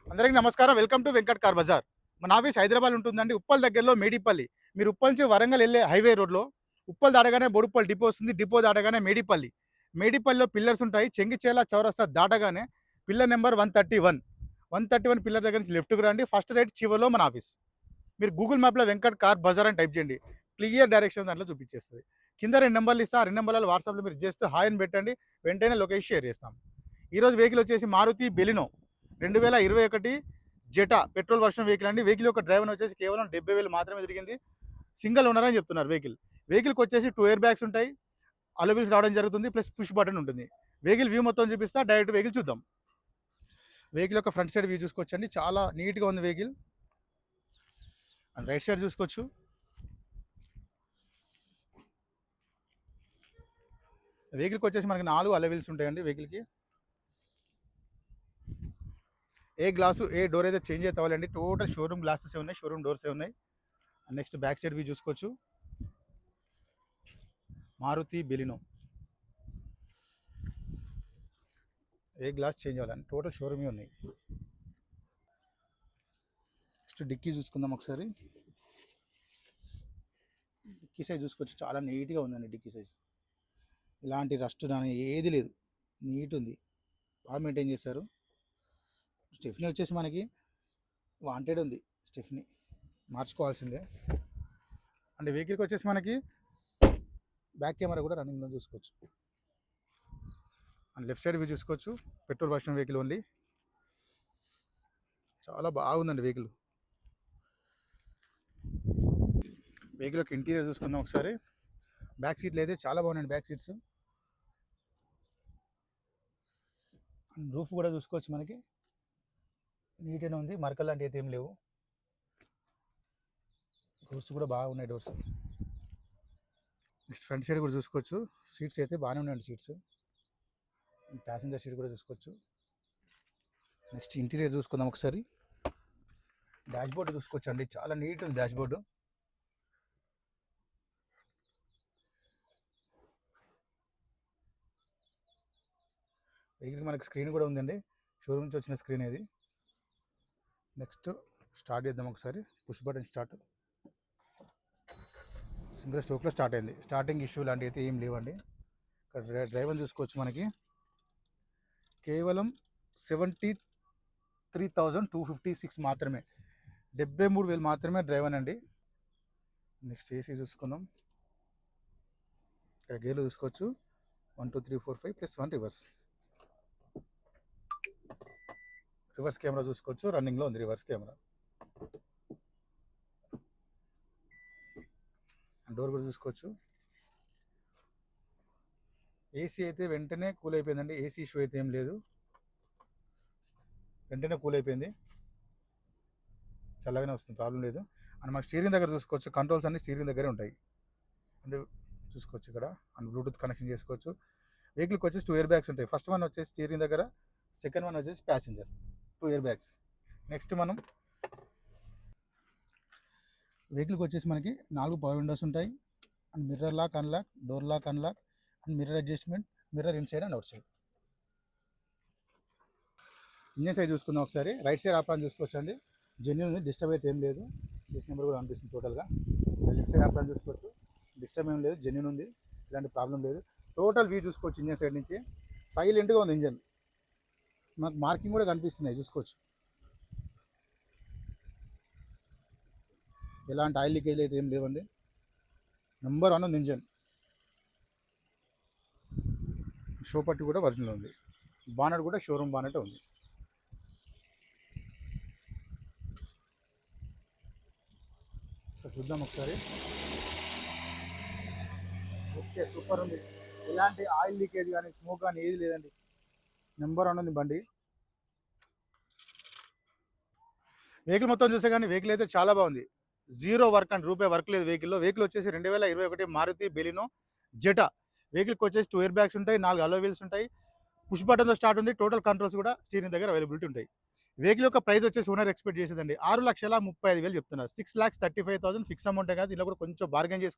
అందరికీ నమస్కారం. Welcome to Venkat car bazaar. మన ఆఫీస్ హైదరాబాద్ ఉంటుందండి. ఉప్పల్ దగ్గరలో మేడిపల్లి. మీరు ఉప్పల్ నుంచి వరంగల్ వెళ్ళే హైవే రోడ్‌లో ఉప్పల్ దాటగానే బోడుప్పల్ డిపో వస్తుంది. డిపో దాటగానే మేడిపల్లి. మేడిపల్లిలో పిల్లర్స్ ఉంటాయి. చెంగిచెర్ల చౌరస్తా దాటగానే పిల్లర్ నెంబర్ 131. 131 పిల్లర్ దగ్గర నుంచి లెఫ్ట్‌కి రండి. ఫస్ట్ రైట్ చివరిలో మన ఆఫీస్. మీరు గూగుల్ మ్యాప్‌లో వెంకట్ కార్ బజార్ అని టైప్ చేయండి. క్లియర్ డైరెక్షన్ దాంట్లో చూపించేస్తది. కింద 2 నంబర్లు ఇస్తా. ఆ 2 నంబర్లలో వాట్సాప్‌లో మీరు జస్ట్ హాయ్ అని పెట్టండి. వెంటనే లొకేషన్ షేర్ చేస్తాం. ఈరోజు వెహికల్ వచ్చేసి Maruti Baleno 2021 Zeta petrol version vehicle అండి. వెహికల్ యొక్క డ్రైవర్ వచ్చేసి కేవలం 70,000 మాత్రమే తిరిగింది. సింగిల్ ఓనర్ అని చెప్తున్నారు వెహికల్. వెహికల్కి వచ్చేసి 2 ఎయిర్ బ్యాగ్స్ ఉంటాయి. అలోవీల్స్ రావడం జరుగుతుంది. ప్లస్ పుష్ బటన్ ఉంటుంది. వెహికల్ వ్యూ మొత్తం చూపిస్తా. డైరెక్ట్ వెహికల్ చూద్దాం. వెహికల్ యొక్క ఫ్రంట్ సైడ్ వ్యూ చూసుకోవచ్చండి. చాలా నీట్గా ఉంది వెహికల్. అండ్ రైట్ సైడ్ చూసుకోవచ్చు. వెహికల్కి వచ్చేసి మనకి 4 అలోవీల్స్ ఉంటాయండి వెహికల్కి. ఏ గ్లాసు ఏ డోర్ అయితే చేంజ్ అయితే అవ్వాలండి. టోటల్ షోరూమ్ గ్లాసెస్ ఉన్నాయి, షోరూమ్ డోర్స్ ఉన్నాయి. నెక్స్ట్ బ్యాక్ సైడ్ వ్యూ చూసుకోవచ్చు. మారుతి బెలినో ఏ గ్లాస్ చేంజ్ అవ్వాలండి. టోటల్ షోరూమే ఉన్నాయి. నెక్స్ట్ డిక్కీ చూసుకుందాం ఒకసారి. డిక్కీ సైజ్ చూసుకోవచ్చు. చాలా నీట్గా ఉందండి డిక్కీ సైజ్. ఇలాంటి రస్ట్ కానీ ఏది లేదు, నీట్ ఉంది, బాగా మెయింటైన్ చేశారు. స్టెఫ్నీ వచ్చేసి మనకి వాంటెడ్ ఉంది. స్టెఫ్నీ మార్చుకోవాల్సిందే. అండ్ వెహికల్కి వచ్చేసి మనకి బ్యాక్ కెమెరా కూడా రన్నింగ్లో చూసుకోవచ్చు. అండ్ లెఫ్ట్ సైడ్ వ్యూ చూసుకోవచ్చు. Petrol version vehicle only. చాలా బాగుందండి వెహికల్. వెహికల్ యొక్క ఇంటీరియర్ చూసుకుందాం ఒకసారి. బ్యాక్ సీట్లు అయితే చాలా బాగున్నాయండి. బ్యాక్ సీట్స్ అండ్ రూఫ్ కూడా చూసుకోవచ్చు. మనకి నీట్గానే ఉంది. మరకలు లాంటివి అయితే ఏం లేవు. డోర్స్ కూడా బాగున్నాయి. డోర్స్ నెక్స్ట్ ఫ్రంట్ సైడ్ కూడా చూసుకోవచ్చు. సీట్స్ అయితే బాగానే ఉన్నాయండి. సీట్స్ ప్యాసింజర్ సీట్ కూడా చూసుకోవచ్చు. నెక్స్ట్ ఇంటీరియర్ చూసుకుందాం ఒకసారి. డాష్ బోర్డు చూసుకోవచ్చు అండి. చాలా నీట్ ఉంది డాష్ బోర్డు. వెహికల్ మనకి స్క్రీన్ కూడా ఉందండి. షోరూమ్ నుంచి వచ్చిన స్క్రీన్ ఇది. నెక్స్ట్ స్టార్ట్ చేద్దాం ఒకసారి. Push button start. సింగిల్ స్ట్రోక్లో స్టార్ట్ అయింది. స్టార్టింగ్ ఇష్యూ లాంటివి అయితే ఏం లేవండి. ఇక్కడ డ్రైవర్ చూసుకోవచ్చు. మనకి కేవలం 73,256 మాత్రమే. 73,000 మాత్రమే డ్రైవర్ అండి. నెక్స్ట్ ఏసీ చూసుకుందాం. ఇక్కడ గేర్లు చూసుకోవచ్చు. 1 2 3 4 5 +1 రివర్స్. రివర్స్ కెమెరా చూసుకోవచ్చు. రన్నింగ్లో ఉంది రివర్స్ కెమెరా. డోర్ కూడా చూసుకోవచ్చు. ఏసీ అయితే వెంటనే కూల్ అయిపోయిందండి. ఏసీ ఇష్యూ అయితే ఏం లేదు. వెంటనే కూల్ అయిపోయింది. చల్లగానే వస్తుంది, ప్రాబ్లం లేదు. అండ్ మనకి స్టీరింగ్ దగ్గర చూసుకోవచ్చు. కంట్రోల్స్ అన్ని స్టీరింగ్ దగ్గరే ఉంటాయి. అంటే చూసుకోవచ్చు ఇక్కడ. అండ్ బ్లూటూత్ కనెక్షన్ చేసుకోవచ్చు. వెహికల్కి వచ్చేసి 2 ఎయిర్ బ్యాగ్స్ ఉంటాయి. ఫస్ట్ వన్ వచ్చేసి స్టీరింగ్ దగ్గర, సెకండ్ వన్ వచ్చేసి ప్యాసింజర్. 2 air bags. నెక్స్ట్ మనం వెహికల్కి వచ్చేసి మనకి 4 పవర్ విండోస్ ఉంటాయి. And mirror lock unlock, door lock unlock, and mirror adjustment, mirror inside and outside. Engine side చూసుకుందాం ఒకసారి. రైట్ సైడ్ ఆప్రాన్ చూసుకోవచ్చు అండి. జెన్యూన్ ఉంది, డిస్టర్బ్ అయితే ఏం లేదు. సీస్ నెంబర్ కూడా అనిపిస్తుంది టోటల్గా. లెఫ్ట్ సైడ్ ఆప్రాన్ చూసుకోవచ్చు. డిస్టర్బ్ ఏం లేదు, జెన్యూన్ ఉంది, ఇలాంటి ప్రాబ్లం లేదు. టోటల్ వ్యూ చూసుకోవచ్చు. ఇంజన్ సైడ్ నుంచి సైలెంట్గా ఉంది ఇంజన్. మనకు మార్కింగ్ కూడా కనిపిస్తున్నాయి, చూసుకోవచ్చు. ఎలాంటి ఆయిల్ లీకేజ్ అయితే ఏం లేవండి. నెంబర్ 1 ఉంది ఇంజన్. షో పట్టి కూడా ఒరిజినల్ ఉంది. బానెట్ కూడా షోరూమ్ బానెట్ ఉంది. సో చూద్దాం ఒకసారి. ఓకే, సూపర్ ఉంది. ఎలాంటి ఆయిల్ లీకేజ్ కానీ స్మోక్ కానీ ఏది లేదండి. నెంబర్ 1 ఉంది బండి. వెహికల్ మొత్తం చూస్తే కానీ వెహికల్ అయితే చాలా బాగుంది. జీరో వర్క్ అండ్ రూపాయి వర్క్ లేదు వెహికల్లో. వెహికల్ వచ్చేసి 2021 మారుతి బెలినో జెటా. వెహికల్కి వచ్చేసి 2 ఎయిర్ బ్యాగ్స్ ఉంటాయి, 4 అలో వీల్స్ ఉంటాయి, పుష్ బటన్తో స్టార్ట్ ఉంది. టోటల్ కంట్రోల్స్ కూడా స్టీరింగ్ దగ్గర అవైలబిలిటీ ఉంటాయి. వెహికల్ యొక్క ప్రైస్ వచ్చేసి ఓనర్ ఎక్స్పెక్ట్ చేసేదండి 6,35,000 చెప్తున్నారు. 6,35,000 ఫిక్స్ అమౌంటే కాదు. ఇలా కూడా కొంచెం బార్గెన్ చేసుకోవచ్చు.